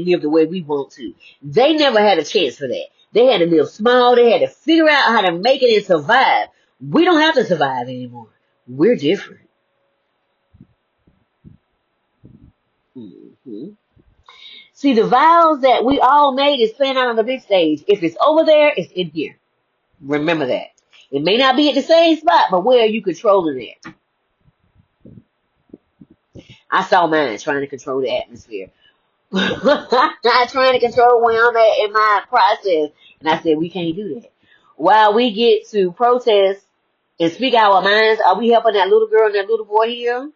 live the way we want to. They never had a chance for that. They had to live small. They had to figure out how to make it and survive. We don't have to survive anymore. We're different. See, the vows that we all made is playing out on the big stage. If it's over there, it's in here. Remember that. It may not be at the same spot, but where are you controlling it? I saw mine trying to control the atmosphere. Not trying to control where I'm at in my process. And I said, we can't do that. While we get to protest and speak our minds, are we helping that little girl and that little boy here?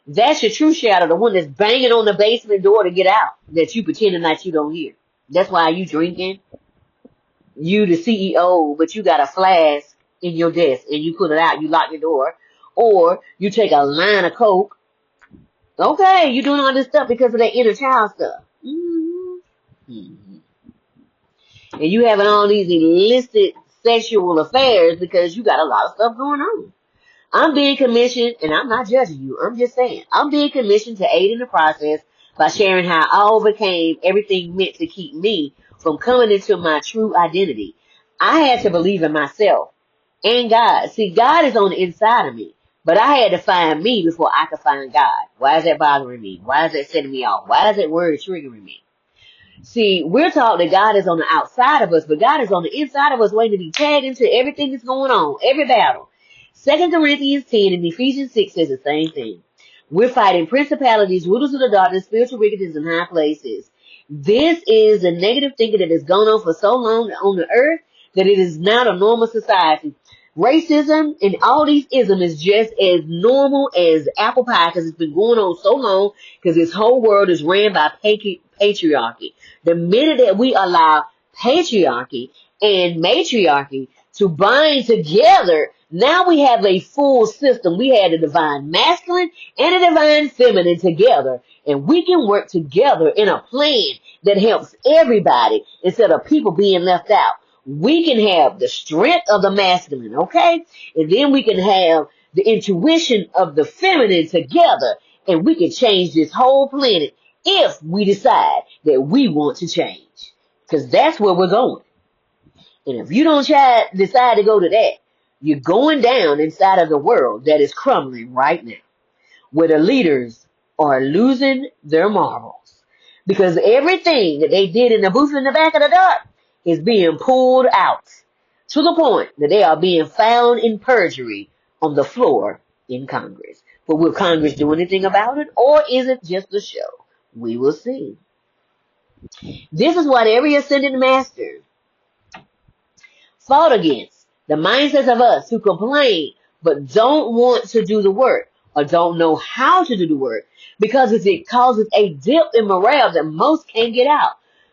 That's your true shadow, the one that's banging on the basement door to get out, that you pretending like you don't hear. That's why you drinking. You the CEO, but you got a flask in your desk and you put it out, you lock your door. Or you take a line of Coke. Okay, you're doing all this stuff because of that inner child stuff. And you having all these illicit sexual affairs because you got a lot of stuff going on. I'm being commissioned, and I'm not judging you. I'm just saying. I'm being commissioned to aid in the process by sharing how I overcame everything meant to keep me from coming into my true identity. I had to believe in myself and God. See, God is on the inside of me, but I had to find me before I could find God. Why is that bothering me? Why is that setting me off? Why is that word triggering me? See, we're taught that God is on the outside of us, but God is on the inside of us waiting to be tagged into everything that's going on, every battle. 2 Corinthians 10 and Ephesians 6 says the same thing. We're fighting principalities, rulers of the darkness, spiritual wickedness in high places. This is the negative thinking that has gone on for so long on the earth that it is not a normal society. Racism and all these isms is just as normal as apple pie because it's been going on so long because this whole world is ran by patriarchy. The minute that we allow patriarchy and matriarchy to bind together, now we have a full system. We had a divine masculine and a divine feminine together, and we can work together in a plan that helps everybody instead of people being left out. We can have the strength of the masculine, okay? And then we can have the intuition of the feminine together, and we can change this whole planet if we decide that we want to change. Because that's where we're going. And if you don't decide to go to that, you're going down inside of the world that is crumbling right now, where the leaders are losing their marbles. Because everything that they did in the booth in the back of the dark is being pulled out to the point that they are being found in perjury on the floor in Congress. But will Congress do anything about it, or is it just a show? We will see. This is what every ascended master fought against. The mindsets of us who complain but don't want to do the work or don't know how to do the work because it causes a dip in morale that most can't get out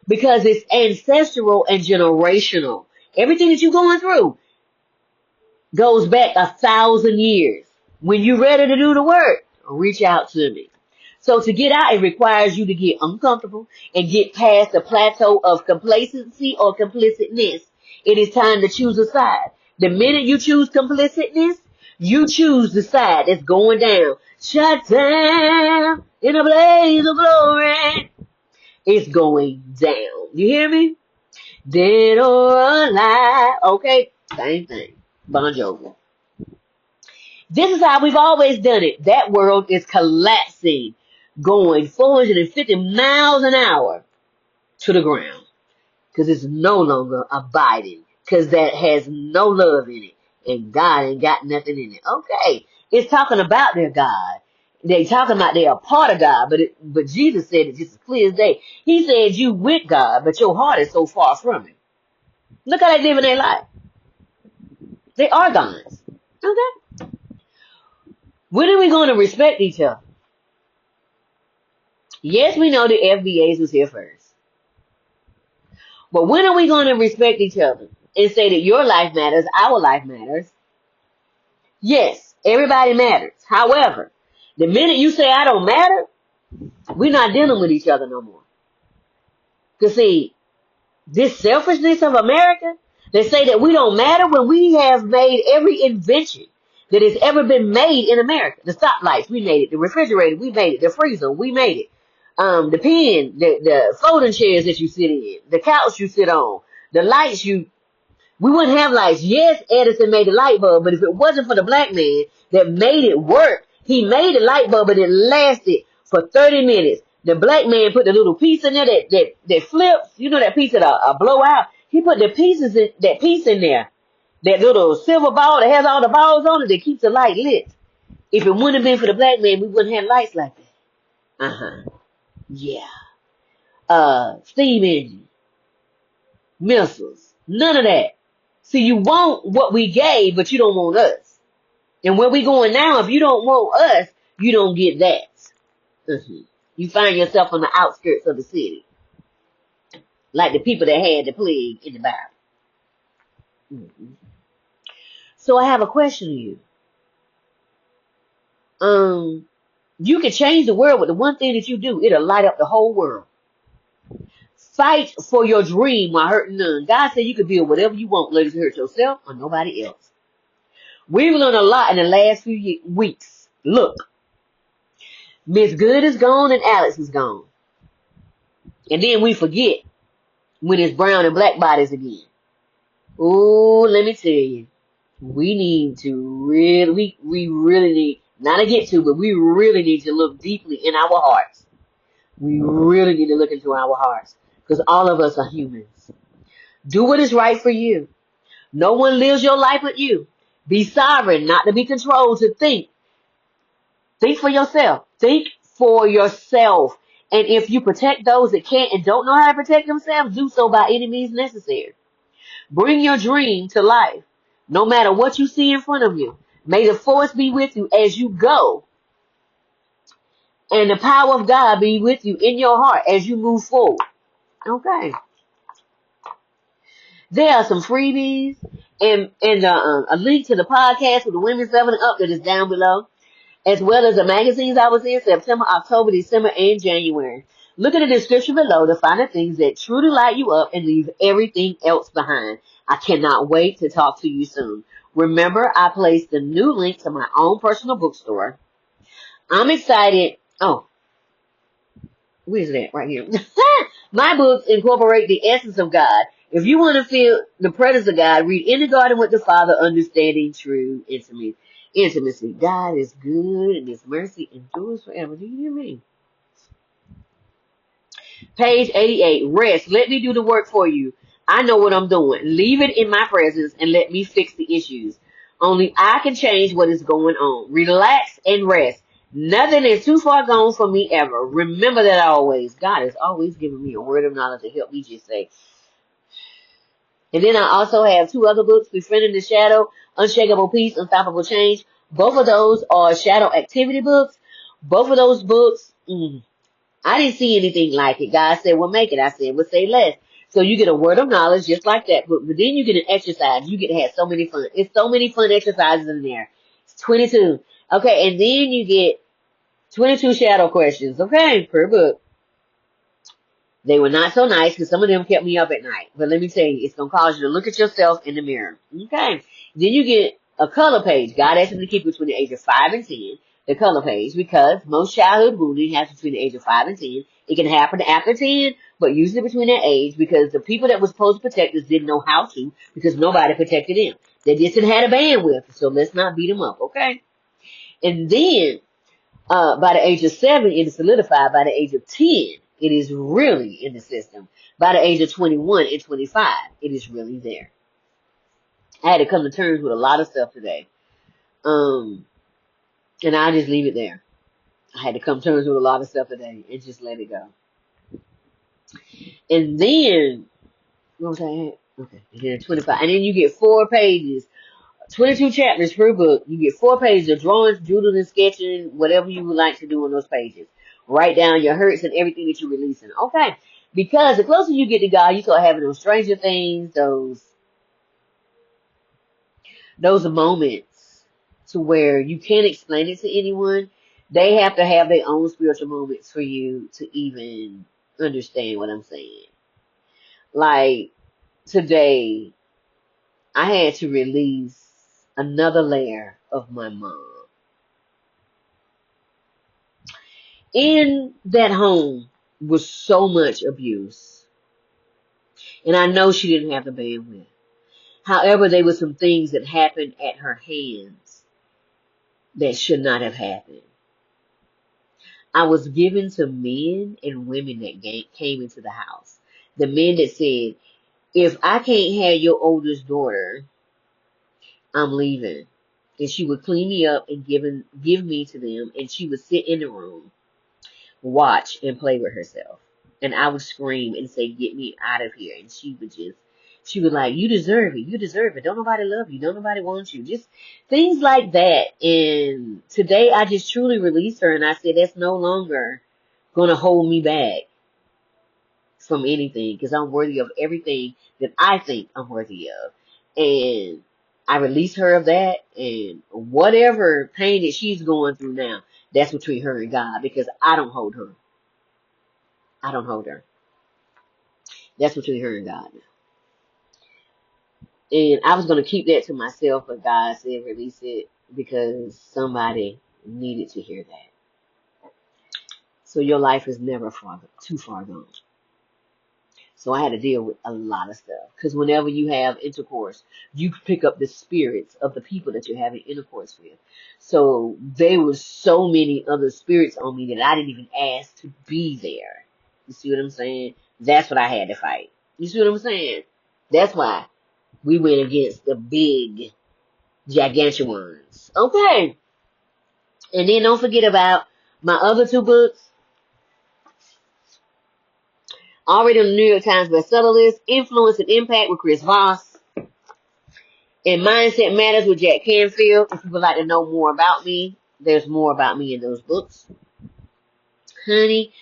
because it's ancestral and generational. Everything that you're going through goes back 1,000 years. When you're ready to do the work, reach out to me. So to get out, it requires you to get uncomfortable and get past the plateau of complacency or complicitness. It is time to choose a side. The minute you choose complicitness, you choose the side that's going down. Shut down in a blaze of glory. It's going down. You hear me? Dead or alive. Okay, same thing. Bon Jovi. This is how we've always done it. That world is collapsing, going 450 miles an hour to the ground. Because it's no longer abiding. Because that has no love in it. And God ain't got nothing in it. Okay. It's talking about their God. They talking about they are part of God. But Jesus said it just as clear as day. He said you with God, but your heart is so far from Him. Look how they live in their life. They are gods. Okay. When are we going to respect each other? Yes, we know the FBAs was here first. But when are we going to respect each other and say that your life matters, our life matters? Yes, everybody matters. However, the minute you say I don't matter, we're not dealing with each other no more. Because see, this selfishness of America, they say that we don't matter when we have made every invention that has ever been made in America. The stoplights, we made it. The refrigerator, we made it. The freezer, we made it. The pen, the folding chairs that you sit in, the couch you sit on, the lights we wouldn't have lights. Yes, Edison made the light bulb, but if it wasn't for the black man that made it work, he made the light bulb, but it lasted for 30 minutes. The black man put the little piece in there that flips, you know, that piece that blow out. He put that piece in there, that little silver ball that has all the balls on it that keeps the light lit. If it wouldn't have been for the black man, we wouldn't have lights like that. Yeah. Steam engine, missiles, none of that. See, you want what we gave, but you don't want us. And where we going now, if you don't want us, you don't get that. You find yourself on the outskirts of the city. Like the people that had the plague in the Bible. So I have a question to you. You can change the world with the one thing that you do. It'll light up the whole world. Fight for your dream while hurting none. God said you can build whatever you want, whether you hurt yourself or nobody else. We've learned a lot in the last few weeks. Look, Miss Good is gone and Alex is gone. And then we forget when it's brown and black bodies again. Oh, let me tell you, we need to really, we really need, not to get to, but we really need to look deeply in our hearts. We really need to look into our hearts. Because all of us are humans. Do what is right for you. No one lives your life but you. Be sovereign, not to be controlled, to think. Think for yourself. Think for yourself. And if you protect those that can't and don't know how to protect themselves, do so by any means necessary. Bring your dream to life, no matter what you see in front of you. May the force be with you as you go. And the power of God be with you in your heart as you move forward. Okay. There are some freebies and a link to the podcast with the Women 7 Up that is down below, as well as the magazines I was in September, October, December, and January. Look at the description below to find the things that truly light you up and leave everything else behind. I cannot wait to talk to you soon. Remember, I placed the new link to my own personal bookstore. I'm excited. Oh, where's that? Right here. My books incorporate the essence of God. If you want to feel the presence of God, read In the Garden with the Father, Understanding True Intimacy. God is good and His mercy endures forever. Do you hear me? Page 88. Rest. Let me do the work for you. I know what I'm doing. Leave it in my presence and let me fix the issues. Only I can change what is going on. Relax and rest. Nothing is too far gone for me ever. Remember that always. God is always giving me a word of knowledge to help me just say. And then I also have 2 other books, Befriending Shadow, Unshakable Peace, Unstoppable Change. Both of those are shadow activity books. Both of those books, I didn't see anything like it. God said, well, make it. I said, well, say less. So you get a word of knowledge just like that. But then you get an exercise. You get to have so many fun. It's so many fun exercises in there. It's 22. Okay, and then you get 22 shadow questions, okay, per book. They were not so nice because some of them kept me up at night. But let me tell you, it's going to cause you to look at yourself in the mirror. Okay. Then you get a color page. God asked them to keep between the age of 5 and 10, the color page, because most childhood wounding happens between the age of 5 and 10. It can happen after 10, but usually between that age because the people that were supposed to protect us didn't know how to because nobody protected them. They just didn't have a bandwidth, so let's not beat them up, okay? And then, by the age of 7, it is solidified. By the age of 10, it is really in the system. By the age of 21 and 25, it is really there. I had to come to terms with a lot of stuff today. And I'll just leave it there. I had to come to terms with a lot of stuff today and just let it go. And then, what was I at? Okay, and then 25. And then you get 4 pages, 22 chapters per book. You get 4 pages of drawings, doodling, sketching, whatever you would like to do on those pages. Write down your hurts and everything that you're releasing. Okay. Because the closer you get to God, you start having those stranger things, those moments to where you can't explain it to anyone. They have to have their own spiritual moments for you to even understand what I'm saying. Like today, I had to release another layer of my mom. In that home was so much abuse. And I know she didn't have the bandwidth. However, there were some things that happened at her hands that should not have happened. I was given to men and women that came into the house. The men that said, if I can't have your oldest daughter, I'm leaving. And she would clean me up and give me to them, and she would sit in the room, watch, and play with herself. And I would scream and say, get me out of here. And she would like, you deserve it. You deserve it. Don't nobody love you. Don't nobody want you. Just things like that. And today I just truly released her, and I said, that's no longer going to hold me back from anything, because I'm worthy of everything that I think I'm worthy of. And I release her of that, and whatever pain that she's going through now, that's between her and God, because I don't hold her. I don't hold her. That's between her and God now. And I was going to keep that to myself, but God said release it because somebody needed to hear that. So your life is never too far gone. So I had to deal with a lot of stuff. Because whenever you have intercourse, you pick up the spirits of the people that you're having intercourse with. So there were so many other spirits on me that I didn't even ask to be there. You see what I'm saying? That's what I had to fight. You see what I'm saying? That's why we went against the big, gigantic ones. Okay. And then don't forget about my other two books. Already on the New York Times bestseller list, Influence and Impact with Chris Voss, and Mindset Matters with Jack Canfield. If you would like to know more about me, there's more about me in those books. Honey,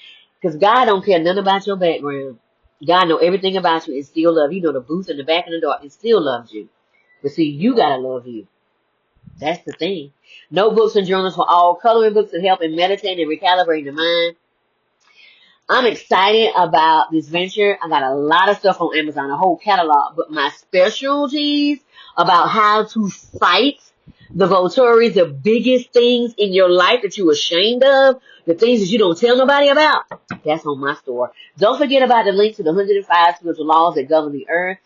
because God don't care nothing about your background. God know everything about you and still love you. You know the booth in the back of the door and still loves you. But see, you gotta love you. That's the thing. Notebooks and journals for all, coloring books that help in meditating and recalibrating the mind. I'm excited about this venture. I got a lot of stuff on Amazon, a whole catalog, but my specialties about how to fight the Volturi, the biggest things in your life that you're ashamed of, the things that you don't tell nobody about, that's on my store. Don't forget about the link to the 105 spiritual laws that govern the earth.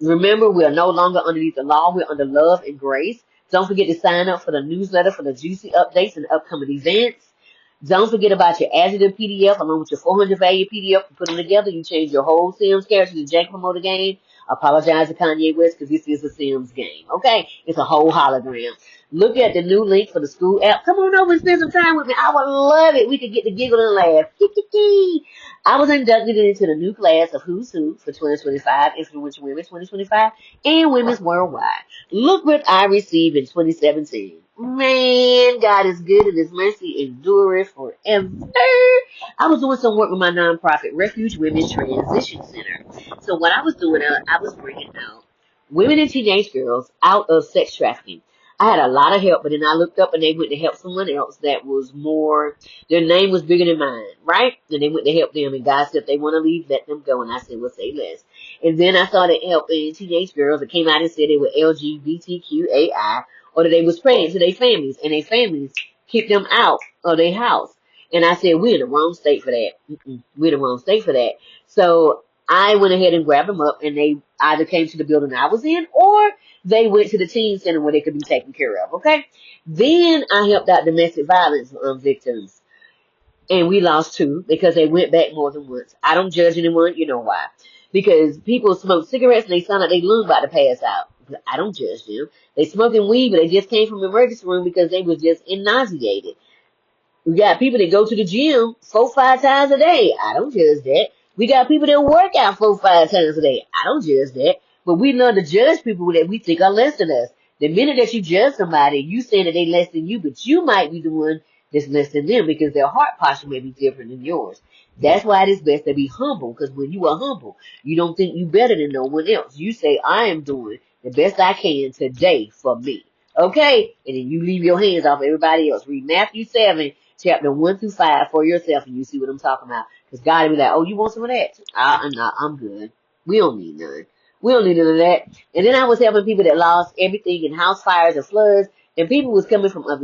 Remember, we are no longer underneath the law. We're under love and grace. Don't forget to sign up for the newsletter for the juicy updates and upcoming events. Don't forget about your Adjective PDF along with your 400 value PDF. You put them together, you change your whole Sims character to Jack Promoter game. Apologize to Kanye West because this is a Sims game. Okay? It's a whole hologram. Look at the new link for the school app. Come on over and spend some time with me. I would love it. We could get to giggle and laugh. I was inducted into the new class of Who's Who for 2025, Influential Women 2025, and Women's Worldwide. Look what I received in 2017. Man, God is good and His mercy endureth forever. I was doing some work with my nonprofit, Refuge Women's Transition Center. So what I was doing, I was bringing out women and teenage girls out of sex trafficking. I had a lot of help, but then I looked up and they went to help someone else that was more, their name was bigger than mine, right? And they went to help them, and God said, if they want to leave, let them go. And I said, well, say less. And then I started helping teenage girls that came out and said they were LGBTQAI, or that they was praying to their families, and their families kicked them out of their house. And I said, we're in the wrong state for that. We're in the wrong state for that. So I went ahead and grabbed them up, and they either came to the building I was in, or they went to the teen center where they could be taken care of, okay? Then I helped out domestic violence victims. And we lost 2 because they went back more than once. I don't judge anyone. You know why? Because people smoke cigarettes and they sound like they lung about to pass out. I don't judge them. They smoking weed, but they just came from the emergency room because they was just nauseated. We got people that go to the gym 4-5 times a day. I don't judge that. We got people that work out 4-5 times a day. I don't judge that. But we love to judge people that we think are less than us. The minute that you judge somebody, you saying that they less than you, but you might be the one that's less than them because their heart posture may be different than yours. That's why it is best to be humble, because when you are humble, you don't think you better than no one else. You say, I am doing the best I can today for me. Okay? And then you leave your hands off everybody else. Read Matthew 7, chapter 1-5 for yourself, and you see what I'm talking about. Because God will be like, oh, you want some of that? I'm good. We don't need none. We don't need none of that. And then I was helping people that lost everything in house fires and floods, and people was coming from other